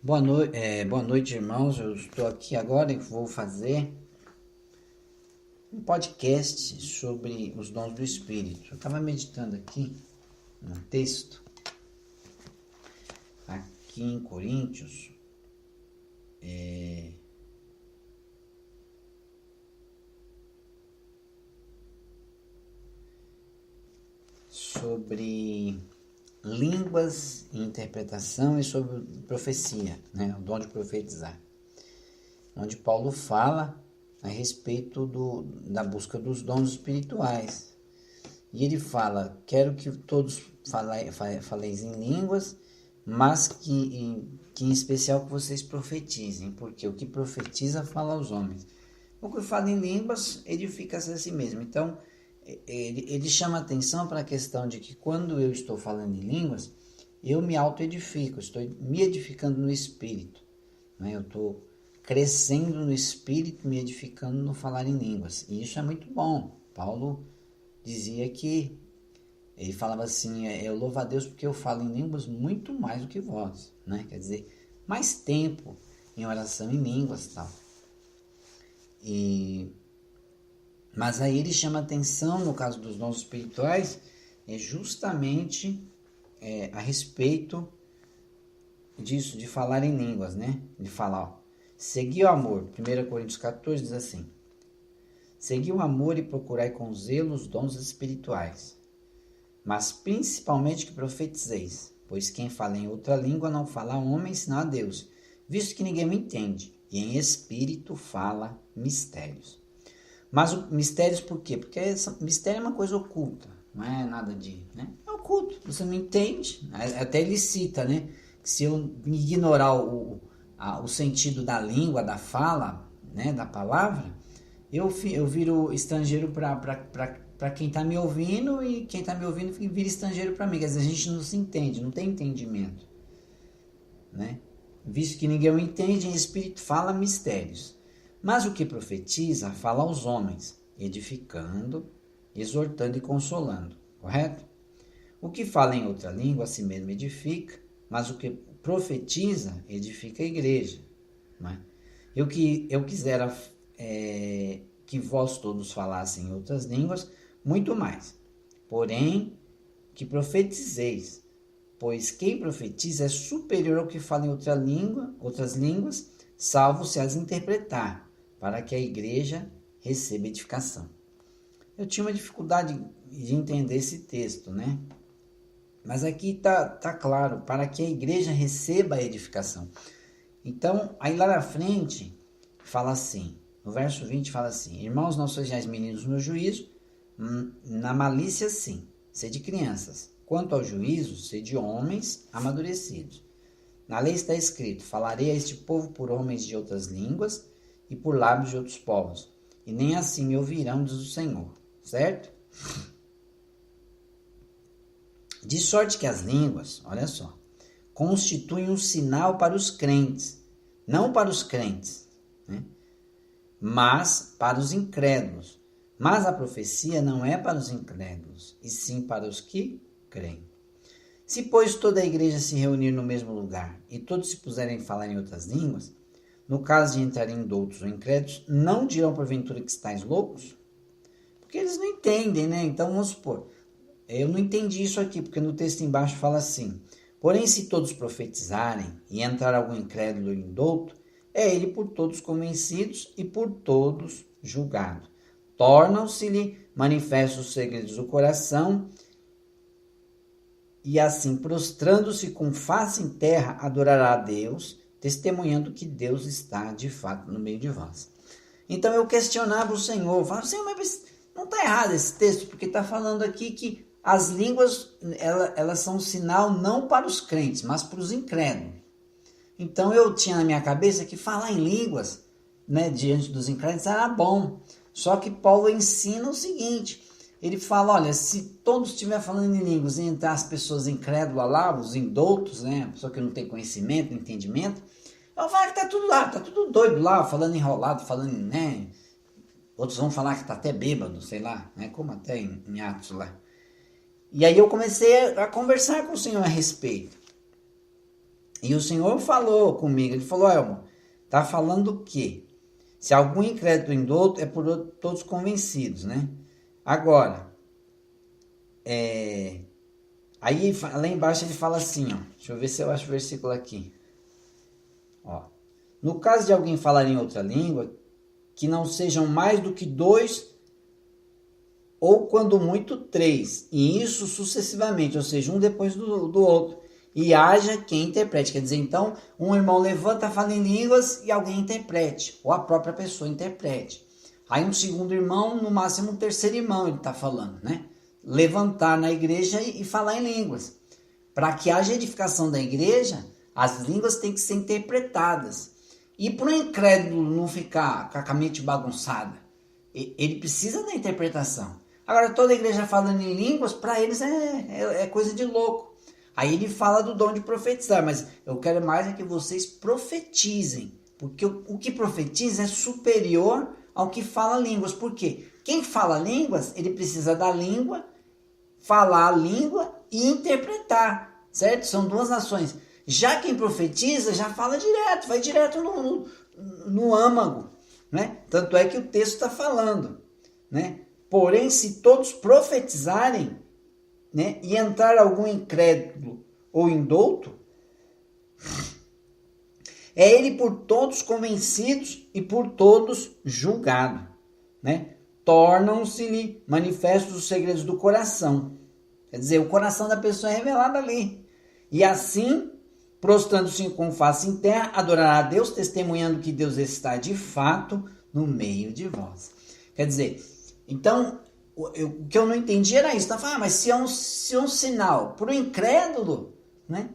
Boa noite, irmãos. Eu estou aqui agora e vou fazer um podcast sobre os dons do Espírito. Eu estava meditando aqui num texto, aqui em Coríntios, sobre línguas e interpretação e sobre profecia, né? O dom de profetizar, onde Paulo fala a respeito da busca dos dons espirituais. E ele fala, quero que todos faleis em línguas, mas que em especial que vocês profetizem, porque o que profetiza fala aos homens. O que fala em línguas edifica-se a si mesmo. Então, ele chama atenção para a questão de que quando eu estou falando em línguas, eu me auto-edifico, estou me edificando no Espírito, né? Eu estou crescendo no Espírito, me edificando no falar em línguas. E isso é muito bom. Paulo dizia que, ele falava assim, eu louvo a Deus porque eu falo em línguas muito mais do que vós, né? Quer dizer, mais tempo em oração em línguas e tal. Mas aí ele chama atenção, no caso dos dons espirituais, justamente a respeito disso, de falar em línguas, né? De falar, ó, segui o amor. 1 Coríntios 14 diz assim, segui o amor e procurai com zelo os dons espirituais, mas principalmente que profetizeis, pois quem fala em outra língua não fala a homem, senão a Deus, visto que ninguém o entende, e em espírito fala mistérios. Mas mistérios por quê? Porque mistério é uma coisa oculta, não é nada de... né? É oculto, você não entende. Até ele cita, né? Que se eu ignorar o sentido da língua, da fala, né? Da palavra, eu viro estrangeiro para quem está me ouvindo, e quem está me ouvindo vira estrangeiro para mim. Quer dizer, a gente não se entende, não tem entendimento, né? Visto que ninguém o entende, em espírito fala mistérios. Mas o que profetiza fala aos homens, edificando, exortando e consolando, correto? O que fala em outra língua a si mesmo edifica, mas o que profetiza edifica a igreja, não é? Eu quisera que vós todos falassem em outras línguas, muito mais. Porém, que profetizeis, pois quem profetiza é superior ao que fala em outras línguas, salvo se as interpretar, para que a igreja receba edificação. Eu tinha uma dificuldade de entender esse texto, né? Mas aqui tá claro, para que a igreja receba a edificação. Então, aí lá na frente, fala assim, no verso 20 fala assim, irmãos, não sejais meninos no juízo, na malícia sim, sede crianças. Quanto ao juízo, sede homens amadurecidos. Na lei está escrito, falarei a este povo por homens de outras línguas e por lábios de outros povos, e nem assim me ouvirão, diz o Senhor, certo? De sorte que as línguas, olha só, constituem um sinal para os crentes, não para os crentes, né? Mas para os incrédulos. Mas a profecia não é para os incrédulos, e sim para os que creem. Se, pois, toda a igreja se reunir no mesmo lugar, e todos se puserem a falar em outras línguas, no caso de entrarem doutos ou incrédulos, não dirão porventura que estáis loucos? Porque eles não entendem, né? Então, vamos supor, eu não entendi isso aqui, porque no texto embaixo fala assim, porém, se todos profetizarem, e entrar algum incrédulo ou indouto, é ele por todos convencidos e por todos julgado. Tornam-se-lhe manifestos os segredos do coração, e assim, prostrando-se com face em terra, adorará a Deus, testemunhando que Deus está, de fato, no meio de vós. Então, eu questionava o Senhor, falava, Senhor, mas não está errado esse texto, porque está falando aqui que as línguas, elas são um sinal não para os crentes, mas para os incrédulos. Então, eu tinha na minha cabeça que falar em línguas, né, diante dos incrédulos era bom. Só que Paulo ensina o seguinte, ele fala, olha, se todos estiverem falando em línguas e entrar as pessoas incrédulas lá, os indoutos, né, a pessoa que não tem conhecimento, entendimento, ela fala que tá tudo lá, tá tudo doido lá, falando enrolado, falando, né, outros vão falar que tá até bêbado, sei lá, né, como até em Atos lá. E aí eu comecei a conversar com o Senhor a respeito. E o Senhor falou comigo, ele falou, Elmo, tá falando o quê? Se algum incrédulo indouto, é por todos convencidos, né? Agora, aí lá embaixo ele fala assim, ó, deixa eu ver se eu acho o versículo aqui. Ó, no caso de alguém falar em outra língua, que não sejam mais do que 2, ou quando muito 3, e isso sucessivamente, ou seja, um depois do outro, e haja quem interprete. Quer dizer, então, um irmão levanta, fala em línguas e alguém interprete, ou a própria pessoa interprete. Aí um segundo irmão, no máximo um terceiro irmão, ele está falando, né? Levantar na igreja e falar em línguas. Para que haja edificação da igreja, as línguas têm que ser interpretadas. E para o incrédulo não ficar com a mente bagunçada, ele precisa da interpretação. Agora, toda a igreja falando em línguas, para eles é coisa de louco. Aí ele fala do dom de profetizar, mas eu quero mais é que vocês profetizem, porque o que profetiza é superior ao que fala línguas. Por quê? Quem fala línguas, ele precisa da língua, falar a língua e interpretar, certo? São duas ações. Já quem profetiza, já fala direto, vai direto no âmago, né? Tanto é que o texto está falando, né? Porém, se todos profetizarem, né, e entrar algum incrédulo ou indouto, é ele por todos convencidos e por todos julgado, né? Tornam-se-lhe manifestos os segredos do coração. Quer dizer, o coração da pessoa é revelado ali. E assim, prostrando-se com face em terra, adorará a Deus, testemunhando que Deus está de fato no meio de vós. Quer dizer, então, o que eu não entendi era isso. Tá falando, mas se é um sinal para o incrédulo, né?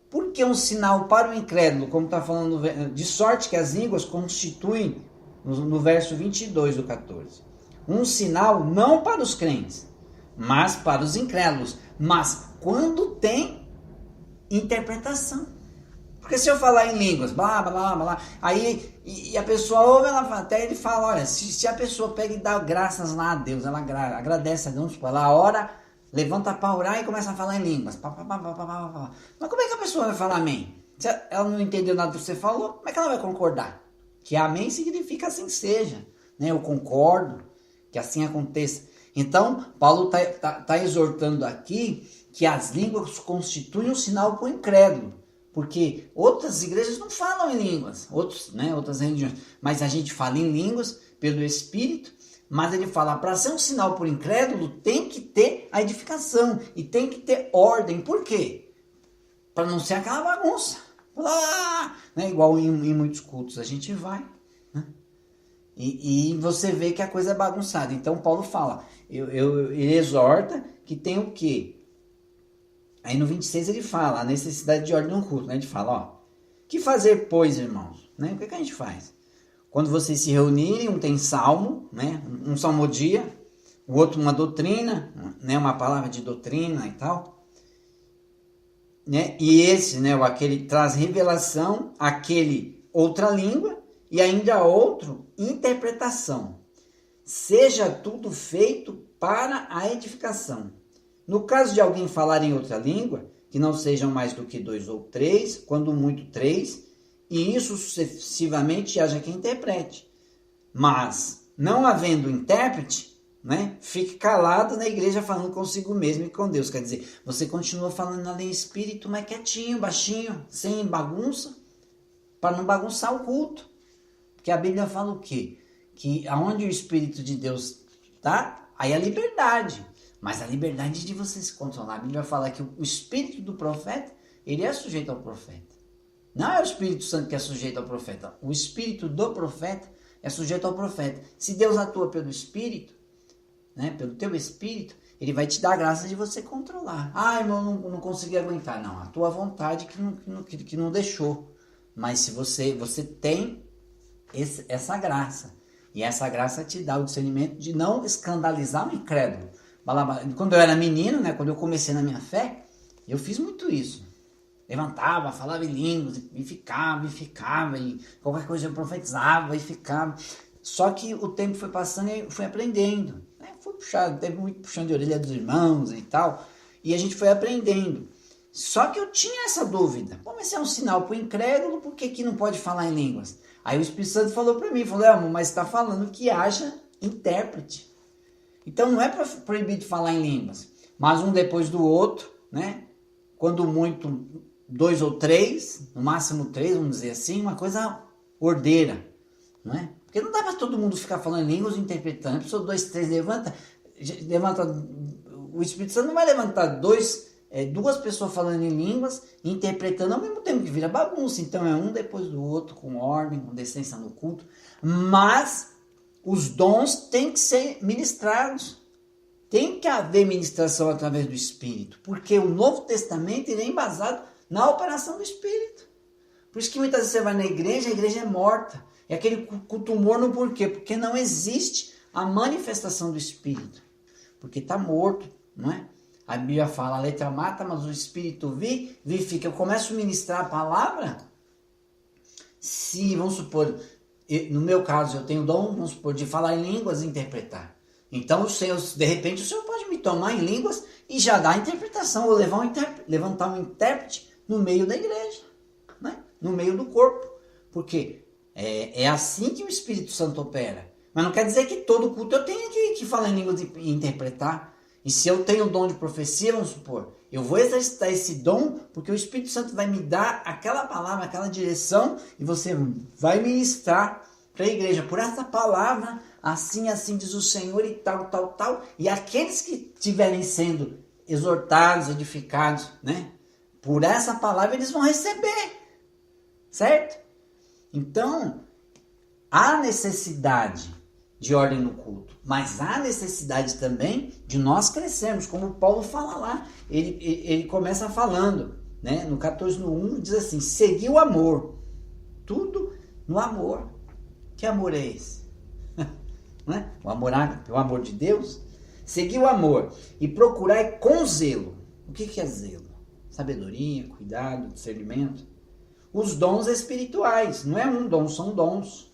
Por que um sinal para o incrédulo? Como está falando, de sorte que as línguas constituem, no verso 22 do 14. Um sinal não para os crentes, mas para os incrédulos. Mas quando tem interpretação. Porque se eu falar em línguas, blá, blá, blá, aí e a pessoa ouve, até ele fala, olha, se a pessoa pega e dá graças lá a Deus, ela agradece a Deus, ela ora, levanta para orar e começa a falar em línguas. Mas como é que a pessoa vai falar amém? Se ela não entendeu nada do que você falou, como é que ela vai concordar? Que amém significa assim seja, né? Eu concordo, que assim aconteça. Então, Paulo tá exortando aqui que as línguas constituem um sinal para o incrédulo. Porque outras igrejas não falam em línguas, outras religiões, mas a gente fala em línguas pelo Espírito, mas ele fala, para ser um sinal para o incrédulo, tem que ter a edificação e tem que ter ordem. Por quê? Para não ser aquela bagunça. Né? Igual em muitos cultos a gente vai, né? E você vê que a coisa é bagunçada. Então Paulo fala, ele exorta que tem o quê? Aí no 26 ele fala a necessidade de ordem no culto, né? Ele fala, ó, que fazer, pois, irmãos? Né? O que a gente faz? Quando vocês se reunirem, um tem salmo, né? Um salmodia, o outro uma doutrina, né? Uma palavra de doutrina e tal. Né? E esse, né? Aquele traz revelação, aquele outra língua e ainda outro interpretação. Seja tudo feito para a edificação. No caso de alguém falar em outra língua, que não sejam mais do que 2 ou 3, quando muito 3, e isso sucessivamente haja quem interprete. Mas, não havendo intérprete, né, fique calado na igreja falando consigo mesmo e com Deus. Quer dizer, você continua falando na lei espírito, mas quietinho, baixinho, sem bagunça, para não bagunçar o culto. Porque a Bíblia fala o quê? Que aonde o Espírito de Deus está, aí é a liberdade. Mas a liberdade de você se controlar. A Bíblia fala que o espírito do profeta, ele é sujeito ao profeta. Não é o Espírito Santo que é sujeito ao profeta. O espírito do profeta é sujeito ao profeta. Se Deus atua pelo espírito, né, pelo teu espírito, ele vai te dar a graça de você controlar. Ah, irmão, não consegui aguentar. Não, a tua vontade que não deixou. Mas se você tem essa graça. E essa graça te dá o discernimento de não escandalizar o incrédulo. Quando eu era menino, né, quando eu comecei na minha fé, eu fiz muito isso. Levantava, falava em línguas, e ficava, e qualquer coisa eu profetizava, e ficava. Só que o tempo foi passando e eu fui aprendendo. Né? Fui puxado, teve muito puxão de orelha dos irmãos e tal, e a gente foi aprendendo. Só que eu tinha essa dúvida. Pô, mas se é um sinal para o incrédulo, por que não pode falar em línguas? Aí o Espírito Santo falou para mim, falou, Elmo, mas está falando que haja intérprete. Então não é proibido falar em línguas, mas um depois do outro, né? Quando muito, 2 ou 3, no máximo 3, vamos dizer assim, uma coisa ordeira, não é? Porque não dá para todo mundo ficar falando em línguas e interpretando. A pessoa 2, 3 levanta, o Espírito Santo não vai levantar duas pessoas falando em línguas e interpretando ao mesmo tempo, que vira bagunça. Então é um depois do outro, com ordem, com decência no culto. Mas os dons têm que ser ministrados. Tem que haver ministração através do Espírito. Porque o Novo Testamento ele é embasado na operação do Espírito. Por isso que muitas vezes você vai na igreja, a igreja é morta. É aquele culto morno por quê? Porque não existe a manifestação do Espírito. Porque está morto, não é? A Bíblia fala, a letra mata, mas o Espírito vivifica. Eu começo a ministrar a palavra, se, vamos supor, no meu caso, eu tenho o dom, vamos supor, de falar em línguas e interpretar. Então, de repente, o Senhor pode me tomar em línguas e já dar a interpretação, ou levantar um intérprete no meio da igreja, né? No meio do corpo. Porque é assim que o Espírito Santo opera. Mas não quer dizer que todo culto eu tenha que falar em línguas e interpretar. E se eu tenho o dom de profecia, vamos supor, eu vou exercitar esse dom porque o Espírito Santo vai me dar aquela palavra, aquela direção e você vai ministrar para a igreja. Por essa palavra, assim diz o Senhor e tal. E aqueles que estiverem sendo exortados, edificados, né? Por essa palavra eles vão receber, certo? Então, há necessidade de ordem no culto, mas há necessidade também de nós crescermos, como Paulo fala lá, ele começa falando, né? No 14:1 diz assim, segui o amor, tudo no amor. Que amor é esse? Não é? O amor de Deus, segui o amor e procurai com zelo. O que é zelo? Sabedoria, cuidado, discernimento. Os dons espirituais, não é um dom, são dons.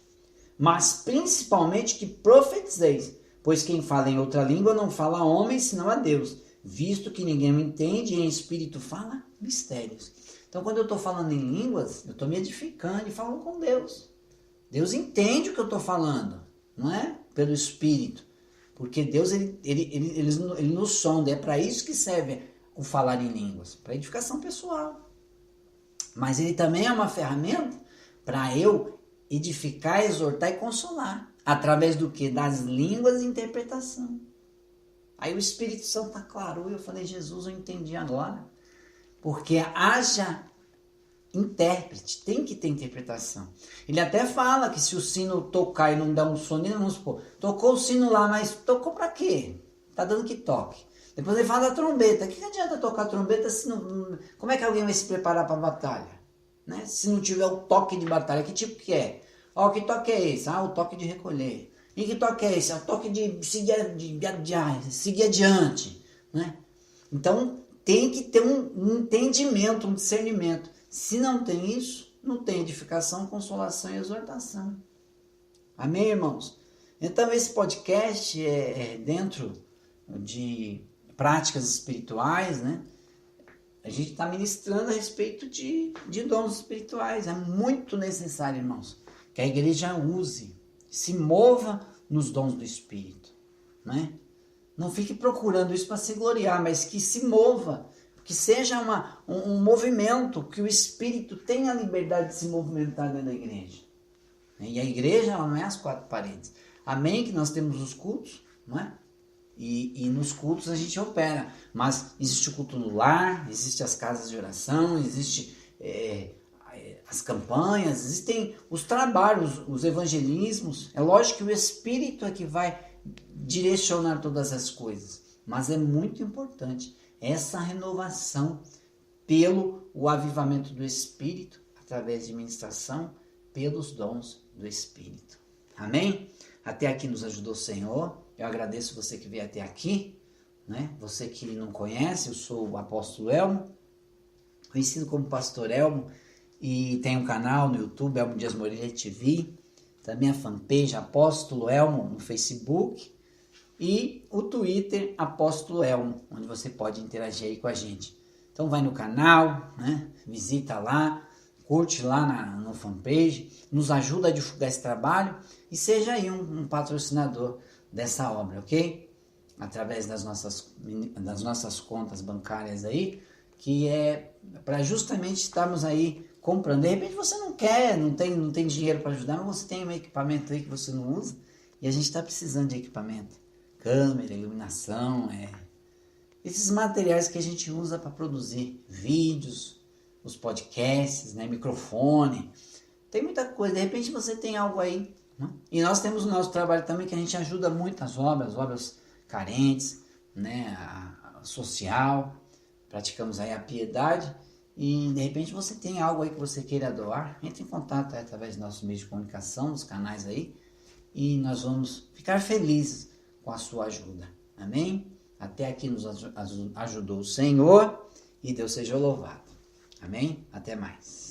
Mas principalmente que profetizeis, pois quem fala em outra língua não fala a homem, senão a Deus, visto que ninguém o entende e em espírito fala mistérios. Então quando eu estou falando em línguas, eu estou me edificando e falo com Deus. Deus entende o que eu estou falando, não é? Pelo Espírito. Porque Deus ele nos sonda, é para isso que serve o falar em línguas, para edificação pessoal. Mas ele também é uma ferramenta para eu edificar, exortar e consolar. Através do que? Das línguas e interpretação. Aí o Espírito Santo aclarou e eu falei, Jesus, eu entendi agora. Porque haja intérprete, tem que ter interpretação. Ele até fala que se o sino tocar e não dar um sonido, vamos supor, tocou o sino lá, mas tocou para quê? Tá dando que toque. Depois ele fala da trombeta. O que adianta tocar a trombeta se não... Como é que alguém vai se preparar para a batalha? Né? Se não tiver o toque de batalha, que tipo que é? Ó, que toque é esse? Ah, o toque de recolher. E que toque é esse? É o toque de seguir adiante. Né? Então, tem que ter um entendimento, um discernimento. Se não tem isso, não tem edificação, consolação e exortação. Amém, irmãos? Então, esse podcast é dentro de práticas espirituais, né? A gente está ministrando a respeito de dons espirituais. É muito necessário, irmãos, que a igreja use, se mova nos dons do Espírito, né? Não fique procurando isso para se gloriar, mas que se mova, que seja um movimento, que o Espírito tenha a liberdade de se movimentar dentro da igreja. E a igreja ela não é as 4 paredes. Amém que nós temos os cultos, não é? E nos cultos a gente opera, mas existe o culto no lar, existe as casas de oração, existe as campanhas, existem os trabalhos, os evangelismos. É lógico que o Espírito é que vai direcionar todas as coisas, mas é muito importante essa renovação pelo o avivamento do Espírito, através de ministração, pelos dons do Espírito. Amém? Até aqui nos ajudou o Senhor. Eu agradeço você que veio até aqui, né? Você que não conhece, eu sou o apóstolo Elmo, conhecido como Pastor Elmo, e tem um canal no YouTube, Elmo Dias Moreira TV, também a fanpage Apóstolo Elmo no Facebook e o Twitter Apóstolo Elmo, onde você pode interagir aí com a gente. Então Então vai no canal, né? Visita lá, curte lá no fanpage, nos ajuda a divulgar esse trabalho e seja aí um patrocinador dessa obra, ok? Através das nossas contas bancárias aí, que é para justamente estarmos aí comprando. De repente você não quer, não tem dinheiro para ajudar, mas você tem um equipamento aí que você não usa e a gente está precisando de equipamento. Câmera, iluminação, esses materiais que a gente usa para produzir vídeos, os podcasts, né, microfone. Tem muita coisa, de repente você tem algo aí. Né? E nós temos o nosso trabalho também que a gente ajuda muito as obras carentes, né, a social, praticamos aí a piedade e de repente você tem algo aí que você queira doar, entre em contato através dos nossos meios de comunicação, dos canais aí e nós vamos ficar felizes com a sua ajuda, amém? Até aqui nos ajudou o Senhor e Deus seja louvado, amém? Até mais.